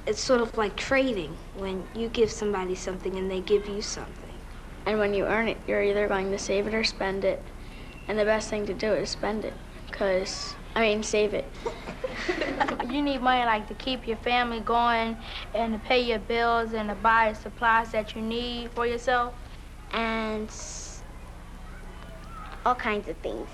it's sort of like trading when you give somebody something and they give you something. And when you earn it, you're either going to save it or spend it. And the best thing to do is spend it, save it. You need money like to keep your family going and to pay your bills and to buy supplies that you need for yourself. And all kinds of things.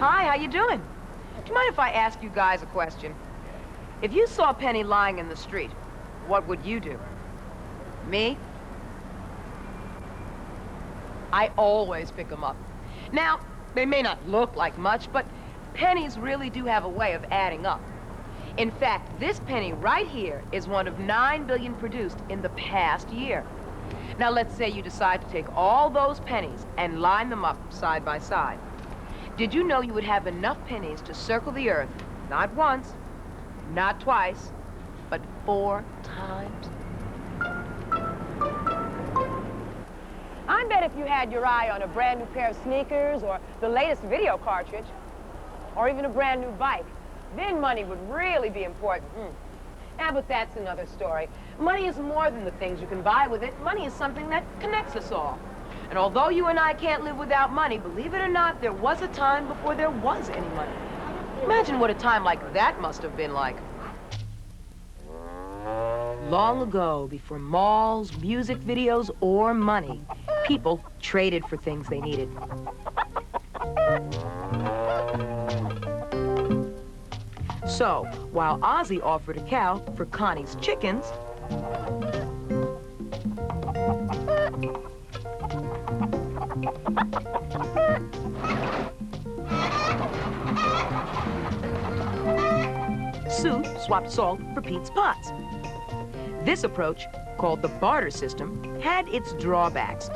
Hi, how you doing? Do you mind if I ask you guys a question? If you saw Penny lying in the street, what would you do? Me? I always pick them up. Now, they may not look like much, but pennies really do have a way of adding up. In fact, this penny right here is one of 9 billion produced in the past year. Now, let's say you decide to take all those pennies and line them up side by side. Did you know you would have enough pennies to circle the Earth, not once, not twice, but 4 times? I bet if you had your eye on a brand new pair of sneakers or the latest video cartridge, or even a brand new bike, then money would really be important. Yeah, but that's another story. Money is more than the things you can buy with it. Money is something that connects us all. And although you and I can't live without money, believe it or not, there was a time before there was any money. Imagine what a time like that must have been like. Long ago, before malls, music videos, or money, people traded for things they needed. So, while Ozzy offered a cow for Connie's chickens, Sue swapped salt for Pete's pots. This approach, called the barter system, had its drawbacks.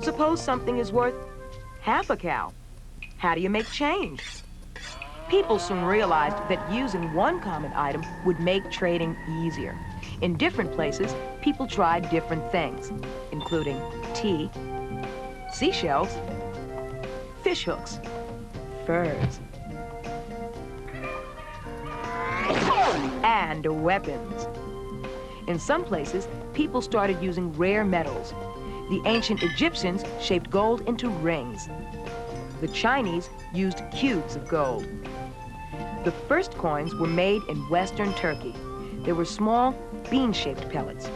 Suppose something is worth half a cow. How do you make change? People soon realized that using one common item would make trading easier. In different places, people tried different things, including tea, seashells, fish hooks, furs, and weapons. In some places, people started using rare metals. The ancient Egyptians shaped gold into rings. The Chinese used cubes of gold. The first coins were made in Western Turkey. They were small, bean-shaped pellets.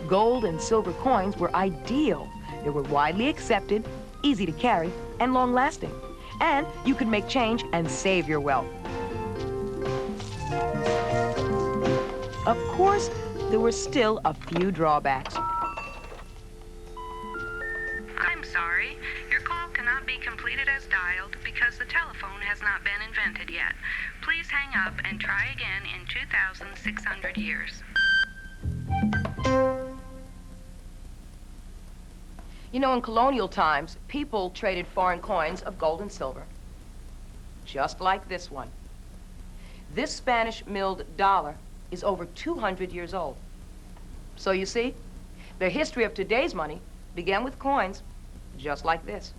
Gold and silver coins were ideal. They were widely accepted, easy to carry, and long-lasting. And you could make change and save your wealth. Of course, there were still a few drawbacks. I'm sorry. Your call cannot be completed as dialed because the telephone has not been invented yet. Please hang up and try again in 2,600 years. You know, in colonial times, people traded foreign coins of gold and silver, just like this one. This Spanish milled dollar is over 200 years old. So you see, the history of today's money began with coins just like this.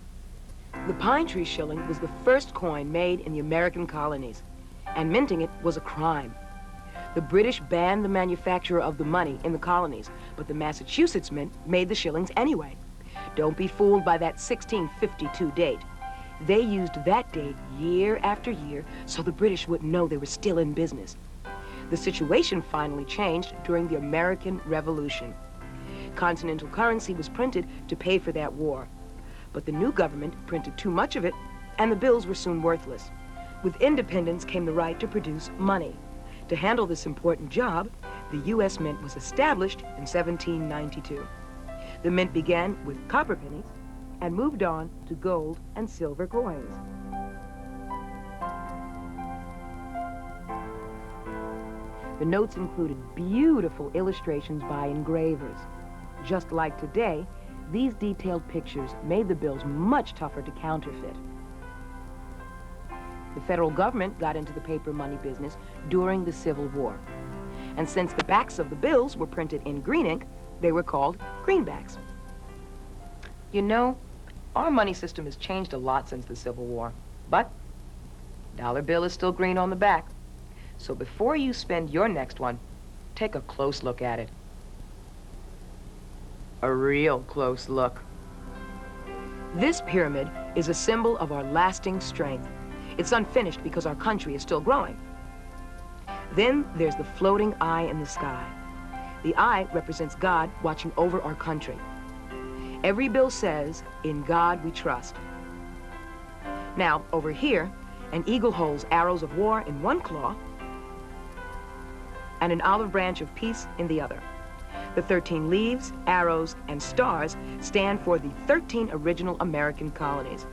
The pine tree shilling was the first coin made in the American colonies, and minting it was a crime. The British banned the manufacture of the money in the colonies, but the Massachusetts Mint made the shillings anyway. Don't be fooled by that 1652 date. They used that date year after year so the British wouldn't know they were still in business. The situation finally changed during the American Revolution. Continental currency was printed to pay for that war. But the new government printed too much of it, and the bills were soon worthless. With independence came the right to produce money. To handle this important job, the U.S. Mint was established in 1792. The mint began with copper pennies and moved on to gold and silver coins. The notes included beautiful illustrations by engravers. Just like today, these detailed pictures made the bills much tougher to counterfeit. The federal government got into the paper money business during the Civil War. And since the backs of the bills were printed in green ink, they were called greenbacks. You know, our money system has changed a lot since the Civil War, but dollar bill is still green on the back. So before you spend your next one, take a close look at it. A real close look. This pyramid is a symbol of our lasting strength. It's unfinished because our country is still growing. Then there's the floating eye in the sky. The eye represents God watching over our country. Every bill says, "In God we trust." Now, over here, an eagle holds arrows of war in one claw and an olive branch of peace in the other. The 13 leaves, arrows, and stars stand for the 13 original American colonies.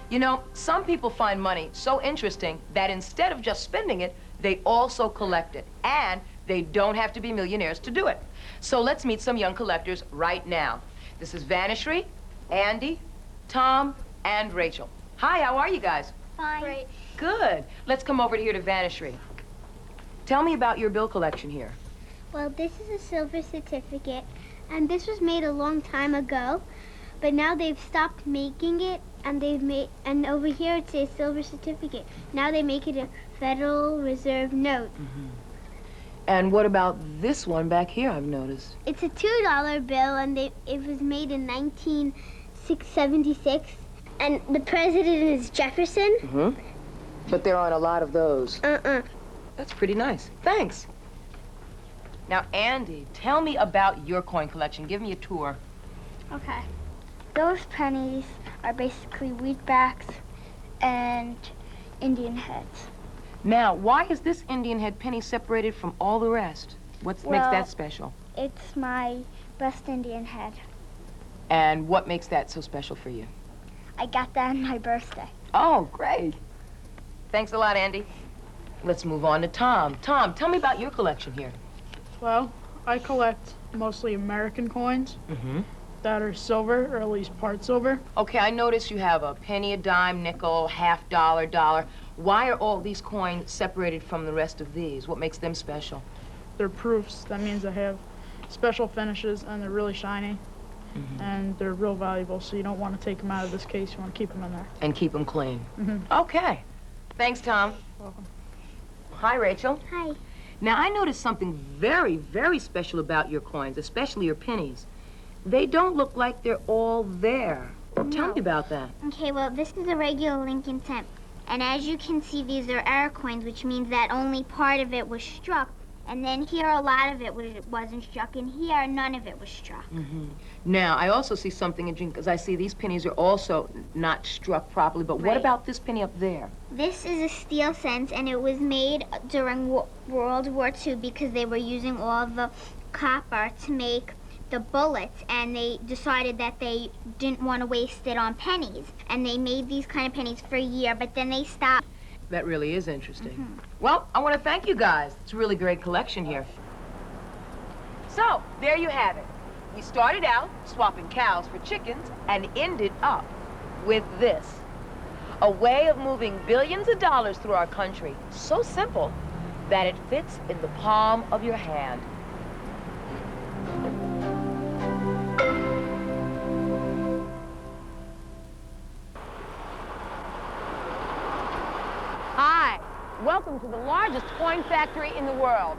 You know, some people find money so interesting that instead of just spending it, they also collect it. And they don't have to be millionaires to do it. So let's meet some young collectors right now. This is Vanishry, Andy, Tom, and Rachel. Hi, how are you guys? Fine. Great. Good. Let's come over here to Vanishry. Tell me about your bill collection here. Well, this is a silver certificate, and this was made a long time ago, but now they've stopped making it, and and over here it says silver certificate. Now they make it a Federal Reserve note. And what about this one back here, I've noticed? It's a $2 bill, and it was made in 1976, and the president is Jefferson. Mm-hmm. But there aren't a lot of those. That's pretty nice. Thanks. Now, Andy, tell me about your coin collection. Give me a tour. Okay. Those pennies are basically wheatbacks and Indian heads. Now, why is this Indian head penny separated from all the rest? What makes Well- that special? It's my best Indian head. And what makes that so special for you? I got that on my birthday. Oh, great. Thanks a lot, Andy. Let's move on to Tom. Tom, tell me about your collection here. Well, I collect mostly American coins Mm-hmm. that are silver, or at least part silver. Okay, I notice you have a penny, a dime, nickel, half dollar, dollar. Why are all these coins separated from the rest of these? What makes them special? They're proofs. That means they have special finishes and they're really shiny. And they're real valuable, so you don't want to take them out of this case. You want to keep them in there. And keep them clean. Mhm. Okay. Thanks, Tom. Welcome. Hi, Rachel. Hi. Now, I noticed something very, very special about your coins, especially your pennies. They don't look like they're all there. Tell me about that. Okay, well, this is a regular Lincoln cent. And as you can see, these are error coins, which means that only part of it was struck. And then here, a lot of it wasn't struck. And here, none of it was struck. Now, I also see something interesting, because I see these pennies are also not struck properly. But what Right. about this penny up there? This is a steel cent, and it was made during World War II because they were using all the copper to make the bullets, and they decided that they didn't want to waste it on pennies. And they made these kind of pennies for a year, but then they stopped. That really is interesting. Well, I want to thank you guys. It's a really great collection here. So, there you have it. We started out swapping cows for chickens and ended up with this. A way of moving billions of dollars through our country. So simple that it fits in the palm of your hand. Hi, welcome to the largest coin factory in the world.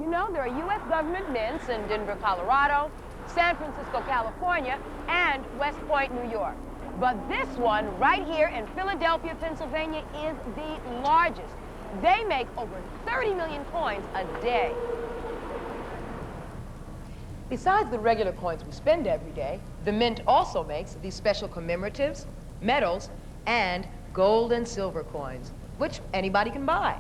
You know, there are U.S. government mints in Denver, Colorado, San Francisco, California, and West Point, New York. But this one right here in Philadelphia, Pennsylvania is the largest. They make over 30 million coins a day. Besides the regular coins we spend every day, the mint also makes these special commemoratives, medals, and gold and silver coins, which anybody can buy.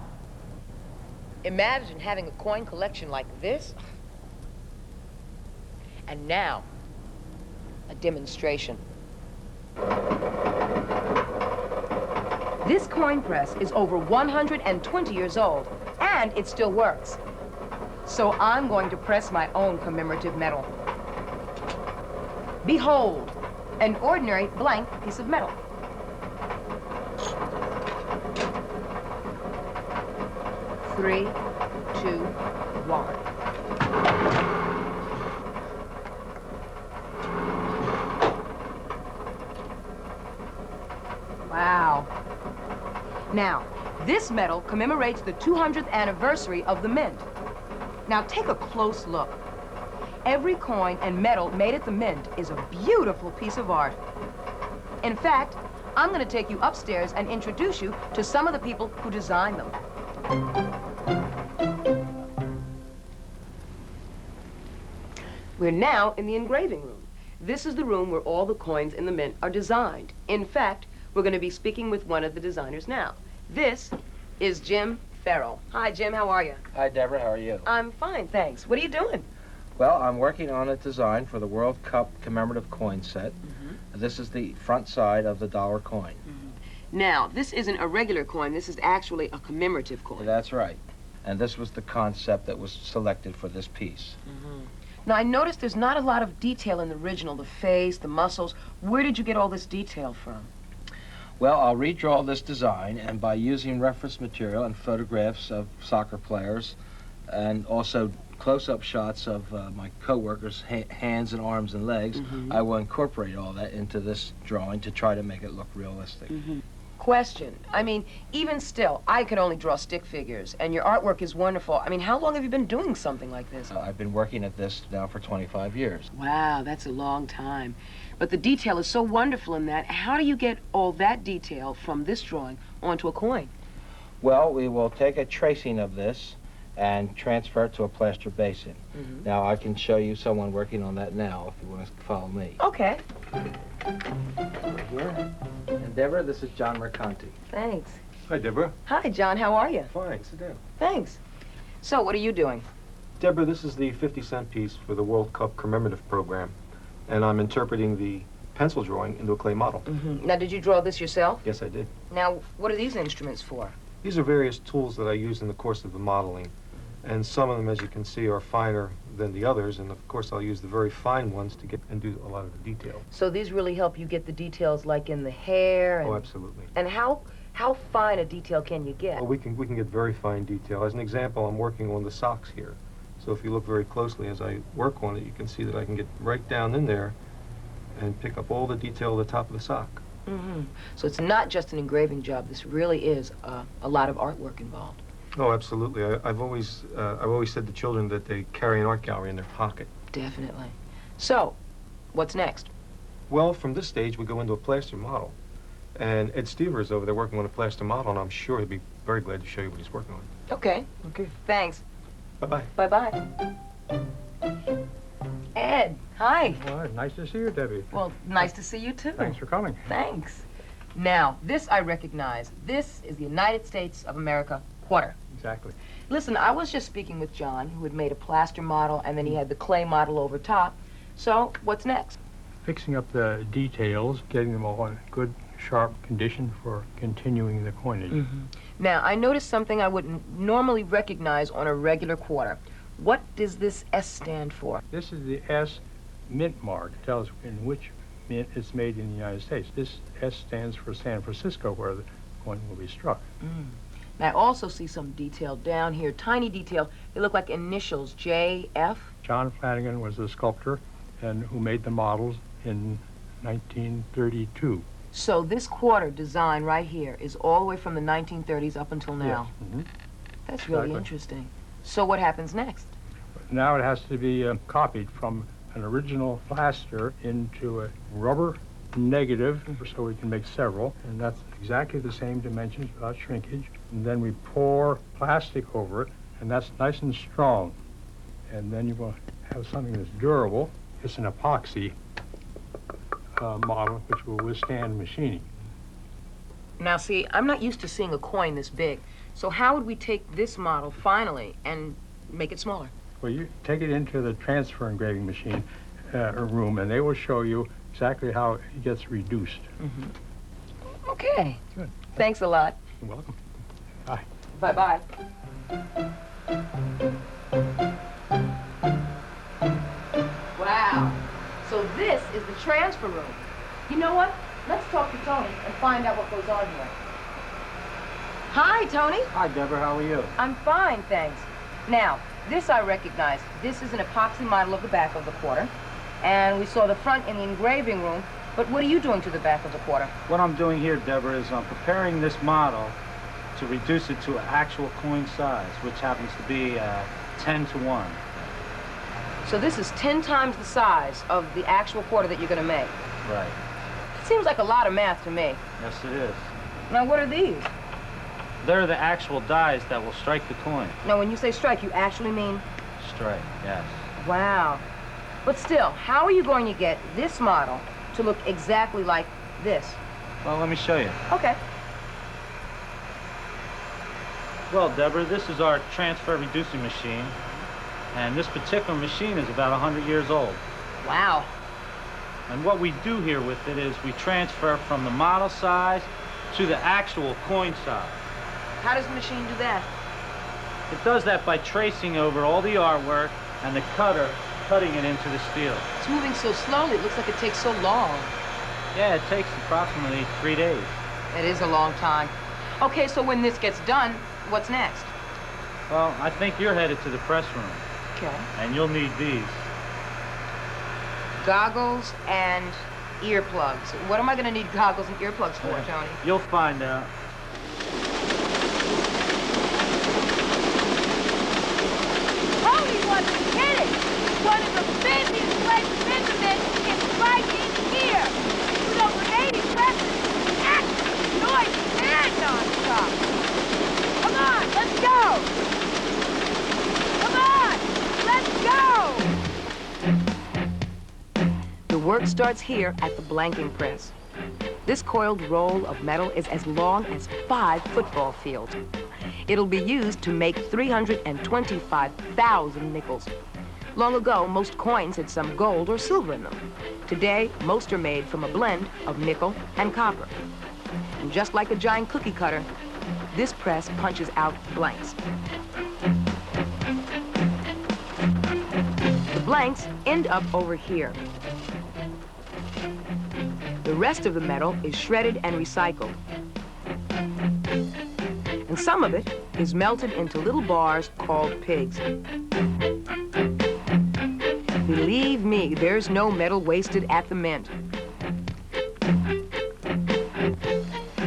Imagine having a coin collection like this. And now, a demonstration. This coin press is over 120 years old, and it still works. So I'm going to press my own commemorative medal. Behold, an ordinary blank piece of metal. Three, two, one. Wow. Now, this medal commemorates the 200th anniversary of the mint. Now, take a close look. Every coin and medal made at the mint is a beautiful piece of art. In fact, I'm going to take you upstairs and introduce you to some of the people who designed them. We're now in the engraving room. This is the room where all the coins in the mint are designed. In fact, we're going to be speaking with one of the designers now. This is Jim Farrell. Hi, Jim, how are you? Hi, Debra, how are you? I'm fine, thanks. What are you doing? Well, I'm working on a design for the World Cup commemorative coin set. This is the front side of the dollar coin. Now, this isn't a regular coin. This is actually a commemorative coin. That's right. And this was the concept that was selected for this piece. Now, I noticed there's not a lot of detail in the original, the face, the muscles. Where did you get all this detail from? Well, I'll redraw this design, and by using reference material and photographs of soccer players, and also close-up shots of my co-workers' hands and arms and legs, I will incorporate all that into this drawing to try to make it look realistic. Question. I mean, even still, I could only draw stick figures, and your artwork is wonderful. I mean, how long have you been doing something like this? I've been working at this now for 25 years. Wow, that's a long time. But the detail is so wonderful in that. How do you get all that detail from this drawing onto a coin? Well, we will take a tracing of this and transfer it to a plaster basin. Now, I can show you someone working on that now if you want to follow me. Okay. Over here. And Debra, this is John Mercanti. Thanks. Hi, Debra. Hi, John. How are you? Fine, sit down. Thanks. So, what are you doing? Debra, this is the 50-cent piece for the World Cup commemorative program, and I'm interpreting the pencil drawing into a clay model. Now, did you draw this yourself? Yes, I did. Now, what are these instruments for? These are various tools that I use in the course of the modeling, and some of them, as you can see, are finer than the others, and of course I'll use the very fine ones to get and do a lot of the detail. So these really help you get the details like in the hair? And, Oh, absolutely. And how fine a detail can you get? Well, we can get very fine detail. As an example, I'm working on the socks here. So if you look very closely as I work on it, you can see that I can get right down in there and pick up all the detail at the top of the sock. So it's not just an engraving job. This really is a lot of artwork involved. Oh, absolutely. I've always said to children that they carry an art gallery in their pocket. Definitely. So, what's next? Well, from this stage, we go into a plaster model. And Ed Stever is over there working on a plaster model, and I'm sure he'd be very glad to show you what he's working on. Okay. Okay. Thanks. Bye-bye. Bye-bye. Ed, hi. Well, nice to see you, Debbie. Well, nice to see you, too. Thanks for coming. Thanks. Now, this I recognize. This is the United States of America quarter. Exactly. Listen, I was just speaking with John, who had made a plaster model, and then he had the clay model over top. So, what's next? Fixing up the details, getting them all in good, sharp condition for continuing the coinage. Now, I noticed something I wouldn't normally recognize on a regular quarter. What does this S stand for? This is the S mint mark. It tells in which mint it's made in the United States. This S stands for San Francisco, where the coin will be struck. And I also see some detail down here, tiny detail. They look like initials, J, F. John Flanagan was the sculptor and who made the models in 1932. So this quarter design right here is all the way from the 1930s up until now. Yes. That's really Exactly. interesting. So what happens next? Now it has to be copied from an original plaster into a rubber negative, so we can make several, and that's exactly the same dimensions without shrinkage. And then we pour plastic over it, and that's nice and strong. And then you will have something that's durable. It's an epoxy model which will withstand machining. Now see, I'm not used to seeing a coin this big. So how would we take this model finally and make it smaller? Well, you take it into the transfer engraving machine room, and they will show you exactly how it gets reduced. Okay. Good. Thanks a lot. You're welcome. Bye. Bye-bye. Wow. So this is the transfer room. You know what? Let's talk to Tony and find out what goes on here. Hi, Tony. Hi, Debra. How are you? I'm fine, thanks. Now, this I recognize. This is an epoxy model of the back of the quarter. And we saw the front in the engraving room. But what are you doing to the back of the quarter? What I'm doing here, Debra, is I'm preparing this model to reduce it to actual coin size, which happens to be 10 to 1. So this is 10 times the size of the actual quarter that you're going to make. Right. It seems like a lot of math to me. Yes, it is. Now, what are these? They're the actual dies that will strike the coin. Now, when you say strike, you actually mean? Strike, yes. Wow. But still, how are you going to get this model to look exactly like this? Well, let me show you. Okay. Well, Debra, this is our transfer reducing machine. And this particular machine is about 100 years old. Wow. And what we do here with it is we transfer from the model size to the actual coin size. How does the machine do that? It does that by tracing over all the artwork and the cutter cutting it into the steel. It's moving so slowly, it looks like it takes so long. Yeah, it takes approximately 3 days. It is a long time. Okay, so when this gets done, what's next? Well, I think you're headed to the press room. Okay. And you'll need these. Goggles and earplugs. What am I going to need goggles and earplugs for, Tony? You'll find out. Tony wasn't kidding. One of the busiest places in the business is right in here. With over 80 presses, action, noise, and non-stop. Come on, let's go. Come on, let's go. The work starts here at the blanking press. This coiled roll of metal is as long as 5 football fields. It'll be used to make 325,000 nickels. Long ago, most coins had some gold or silver in them. Today, most are made from a blend of nickel and copper. And just like a giant cookie cutter, this press punches out blanks. The blanks end up over here. The rest of the metal is shredded and recycled. And some of it is melted into little bars called pigs. Believe me, there's no metal wasted at the mint.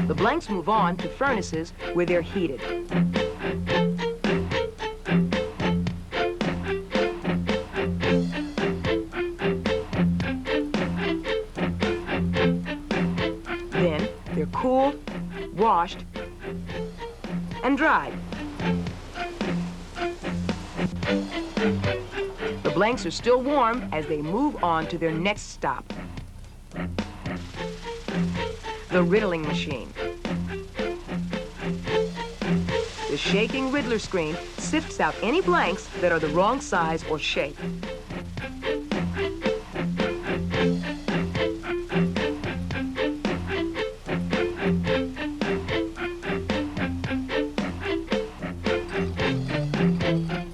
The blanks move on to furnaces where they're heated. Then they're cooled, washed, and dried. The blanks are still warm as they move on to their next stop. The riddling machine. The shaking riddler screen sifts out any blanks that are the wrong size or shape.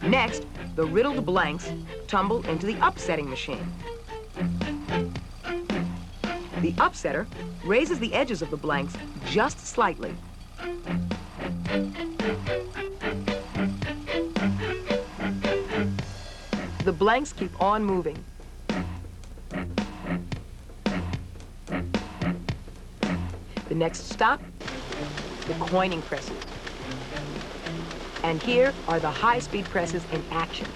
Next, the riddled blanks tumble into the upsetting machine. The upsetter raises the edges of the blanks just slightly. The blanks keep on moving. The next stop, the coining presses. And here are the high-speed presses in action.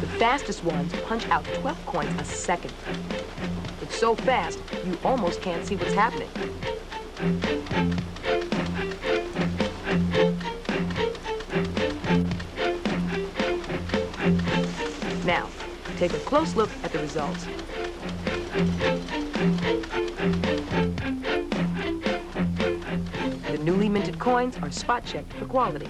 The fastest ones punch out 12 coins a second. It's so fast, you almost can't see what's happening. Now, take a close look at the results. The newly minted coins are spot checked for quality.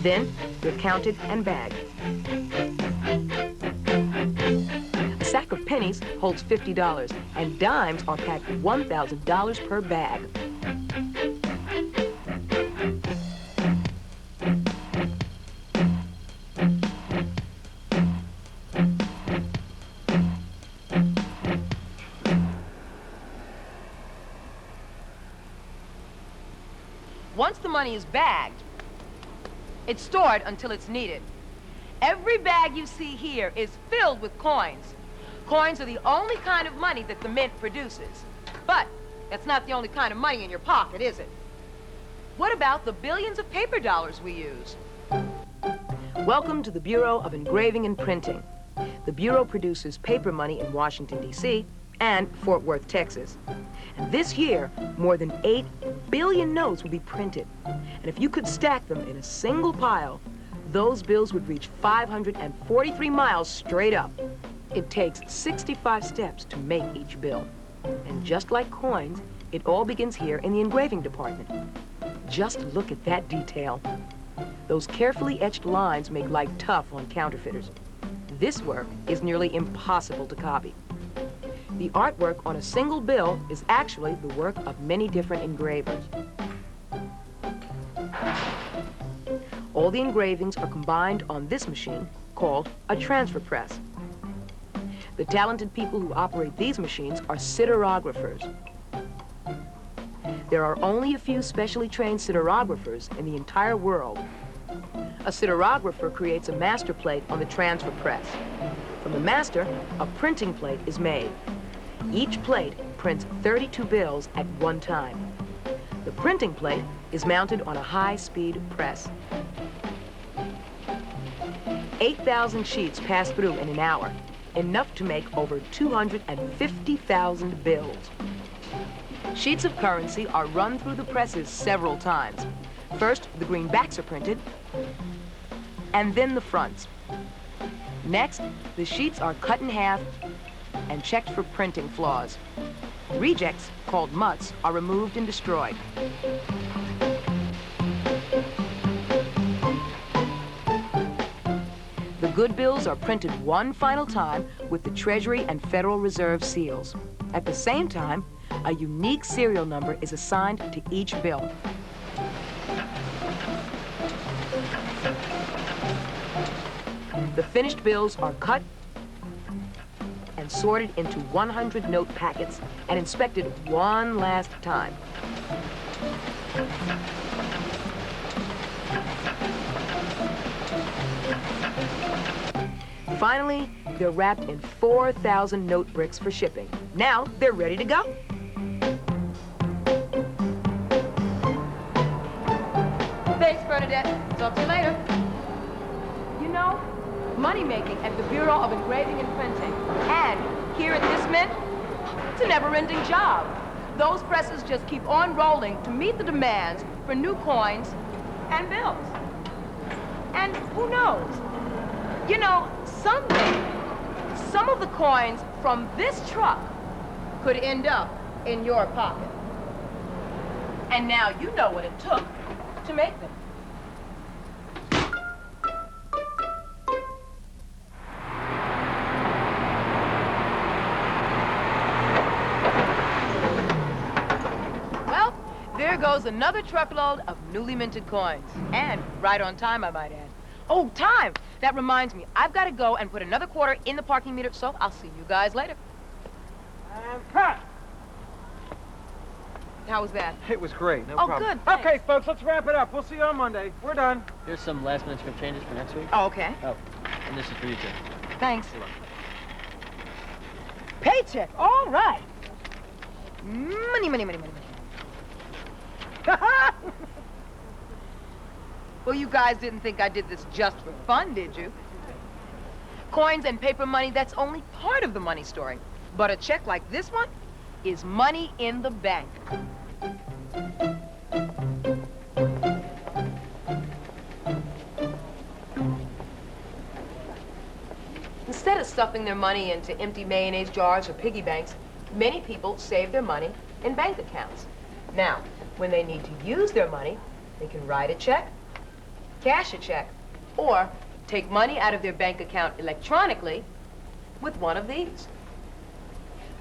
Then they're counted and bagged. A sack of pennies holds $50, and dimes are packed $1,000 per bag. Once the money is bagged, it's stored until it's needed. Every bag you see here is filled with coins. Coins are the only kind of money that the mint produces. But that's not the only kind of money in your pocket, is it? What about the billions of paper dollars we use? Welcome to the Bureau of Engraving and Printing. The Bureau produces paper money in Washington, D.C. and Fort Worth, Texas. And this year, more than 8 billion notes will be printed. And if you could stack them in a single pile, those bills would reach 543 miles straight up. It takes 65 steps to make each bill. And just like coins, it all begins here in the engraving department. Just look at that detail. Those carefully etched lines make life tough on counterfeiters. This work is nearly impossible to copy. The artwork on a single bill is actually the work of many different engravers. All the engravings are combined on this machine called a transfer press. The talented people who operate these machines are siderographers. There are only a few specially trained siderographers in the entire world. A siderographer creates a master plate on the transfer press. From the master, a printing plate is made. Each plate prints 32 bills at one time. The printing plate is mounted on a high-speed press. 8,000 sheets pass through in an hour, enough to make over 250,000 bills. Sheets of currency are run through the presses several times. First, the green backs are printed, and then the fronts. Next, the sheets are cut in half and checked for printing flaws. Rejects, called mutts, are removed and destroyed. The good bills are printed one final time with the Treasury and Federal Reserve seals. At the same time, a unique serial number is assigned to each bill. The finished bills are cut and sorted into 100 note packets and inspected one last time. Finally, they're wrapped in 4,000 note bricks for shipping. Now they're ready to go. Thanks, Bernadette. Talk to you later. You know, money-making at the Bureau of Engraving and Printing and here at this mint, it's a never-ending job. Those presses just keep on rolling to meet the demands for new coins and bills. And who knows? You know, someday, some of the coins from this truck could end up in your pocket. And now you know what it took to make them. Well, there goes another truckload of newly minted coins. And right on time, I might add. Oh, time! That reminds me, I've got to go and put another quarter in the parking meter, so I'll see you guys later. And cut! How was that? It was great, no Oh, problem. good. Thanks. Okay, folks, let's wrap it up. We'll see you on Monday. We're done. Here's some last-minute script changes for next week. Oh, okay. Oh, and this is for you, too. Thanks. Paycheck, all right. Money, money, money, money, money. Well, you guys didn't think I did this just for fun, did you? Coins and paper money, that's only part of the money story. But a check like this one is money in the bank. Instead of stuffing their money into empty mayonnaise jars or piggy banks, many people save their money in bank accounts. Now, when they need to use their money, they can write a check cash a check, or take money out of their bank account electronically with one of these.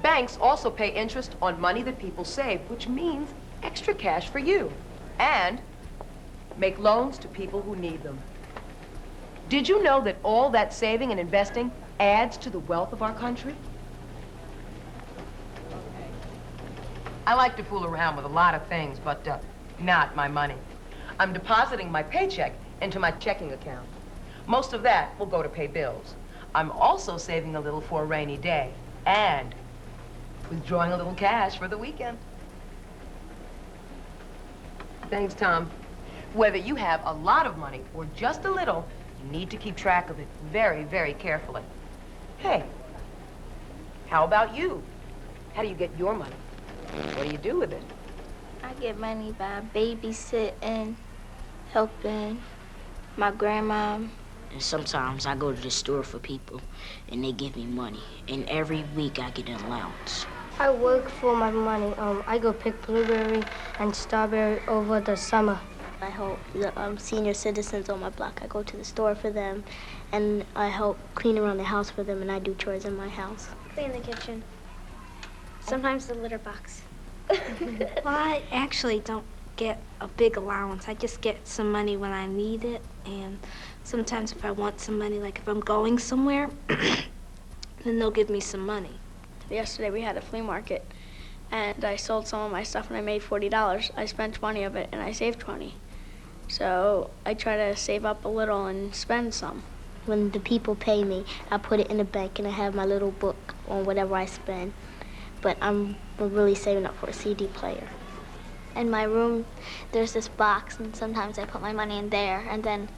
Banks also pay interest on money that people save, which means extra cash for you, and make loans to people who need them. Did you know that all that saving and investing adds to the wealth of our country? I like to fool around with a lot of things, but not my money. I'm depositing my paycheck into my checking account. Most of that will go to pay bills. I'm also saving a little for a rainy day and withdrawing a little cash for the weekend. Thanks, Tom. Whether you have a lot of money or just a little, you need to keep track of it very, very carefully. Hey, how about you? How do you get your money? What do you do with it? I get money by babysitting, helping my grandma. And sometimes I go to the store for people, and they give me money. And every week I get an allowance. I work for my money. I go pick blueberry and strawberry over the summer. I help the senior citizens on my block. I go to the store for them, and I help clean around the house for them, and I do chores in my house. Clean the kitchen. Sometimes the litter box. Well, I actually don't get a big allowance. I just get some money when I need it, and sometimes if I want some money, like if I'm going somewhere, then they'll give me some money. Yesterday we had a flea market, and I sold some of my stuff, and I made $40. I spent 20 of it, and I saved 20. So I try to save up a little and spend some. When the people pay me, I put it in the bank, and I have my little book on whatever I spend. But I'm really saving up for a CD player. In my room, there's this box, and sometimes I put my money in there, and then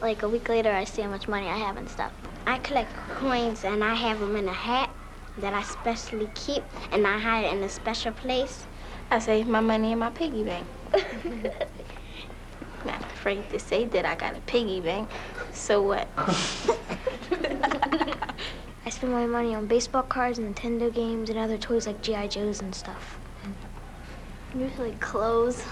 like a week later, I see how much money I have and stuff. I collect coins, and I have them in a hat that I specially keep, and I hide it in a special place. I save my money in my piggy bank. Not afraid to say that I got a piggy bank. So what? I spend my money on baseball cards, Nintendo games, and other toys like G.I. Joes and stuff. Usually clothes,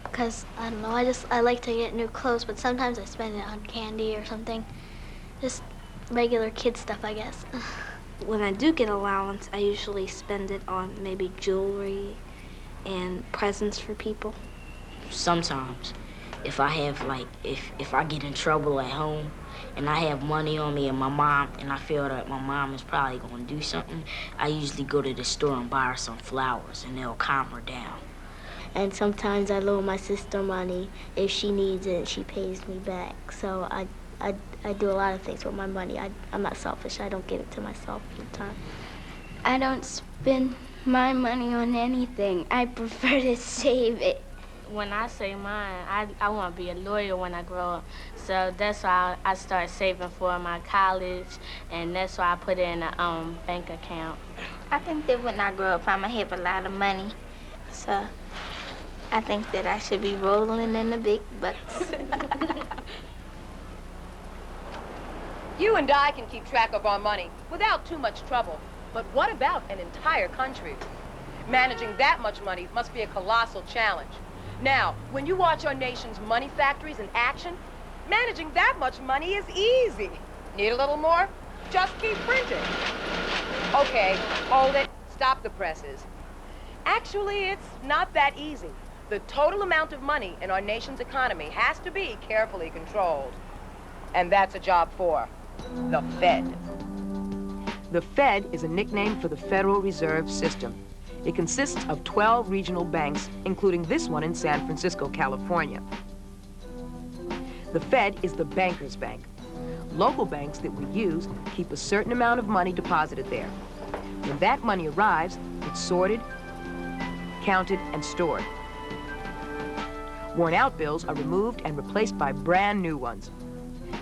because I don't know, I like to get new clothes, but sometimes I spend it on candy or something. Just regular kid stuff, I guess. When I do get allowance, I usually spend it on maybe jewelry and presents for people. Sometimes, if I have if I get in trouble at home and I have money on me and I feel that my mom is probably gonna do something, I usually go to the store and buy her some flowers, and they'll calm her down. And sometimes I loan my sister money. If she needs it, she pays me back. So I do a lot of things with my money. I'm not selfish. I don't give it to myself all the time. I don't spend my money on anything. I prefer to save it. When I say mine, I want to be a lawyer when I grow up. So that's why I start saving for my college, and that's why I put it in a bank account. I think that when I grow up, I'm going to have a lot of money. So I think that I should be rolling in the big bucks. You and I can keep track of our money without too much trouble. But what about an entire country? Managing that much money must be a colossal challenge. Now, when you watch our nation's money factories in action, managing that much money is easy. Need a little more? Just keep printing. Okay, hold it. Stop the presses. Actually, it's not that easy. The total amount of money in our nation's economy has to be carefully controlled. And that's a job for the Fed. The Fed is a nickname for the Federal Reserve System. It consists of 12 regional banks, including this one in San Francisco, California. The Fed is the banker's bank. Local banks that we use keep a certain amount of money deposited there. When that money arrives, it's sorted, counted, and stored. Worn-out bills are removed and replaced by brand new ones.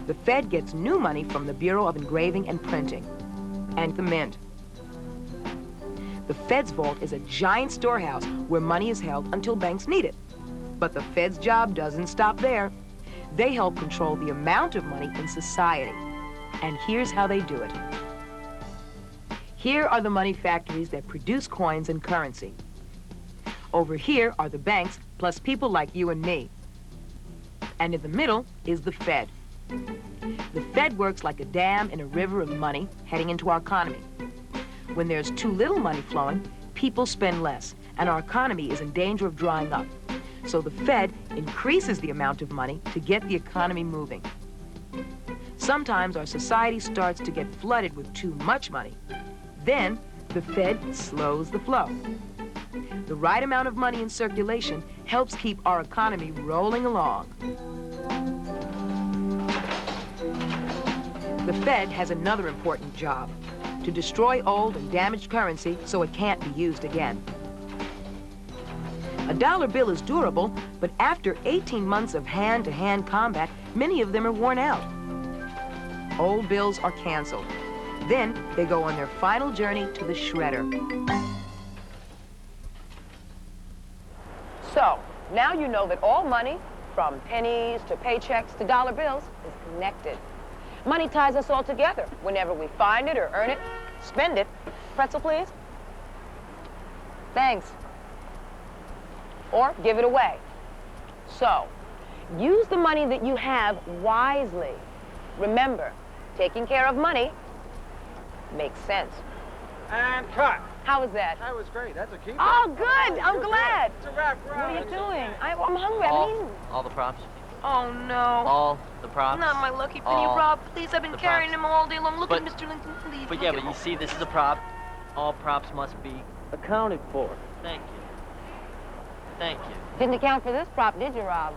The Fed gets new money from the Bureau of Engraving and Printing and the Mint. The Fed's vault is a giant storehouse where money is held until banks need it. But the Fed's job doesn't stop there. They help control the amount of money in society. And here's how they do it. Here are the money factories that produce coins and currency. Over here are the banks, plus people like you and me. And in the middle is the Fed. The Fed works like a dam in a river of money heading into our economy. When there's too little money flowing, people spend less, and our economy is in danger of drying up. So the Fed increases the amount of money to get the economy moving. Sometimes our society starts to get flooded with too much money. Then the Fed slows the flow. The right amount of money in circulation helps keep our economy rolling along. The Fed has another important job: to destroy old and damaged currency so it can't be used again. A dollar bill is durable, but after 18 months of hand-to-hand combat, many of them are worn out. Old bills are canceled. Then they go on their final journey to the shredder. So, now you know that all money, from pennies to paychecks to dollar bills, is connected. Money ties us all together whenever we find it or earn it, spend it. Pretzel, please. Thanks. Or give it away. So, use the money that you have wisely. Remember, taking care of money makes sense. And cut. How was that? That was great. That's a keeper. Oh, good. I'm glad. It's a wrap. What are you doing? I'm hungry. I haven't eaten. All the props. Oh, no. All the props. Not my lucky penny, All Rob. Please, I've been the carrying props. him all day long. Look But- at Mr. Lincoln, please. But look yeah, at but you him. see, this is a prop. All props must be accounted for. Thank you. Thank you. Didn't account for this prop, did you, Rob?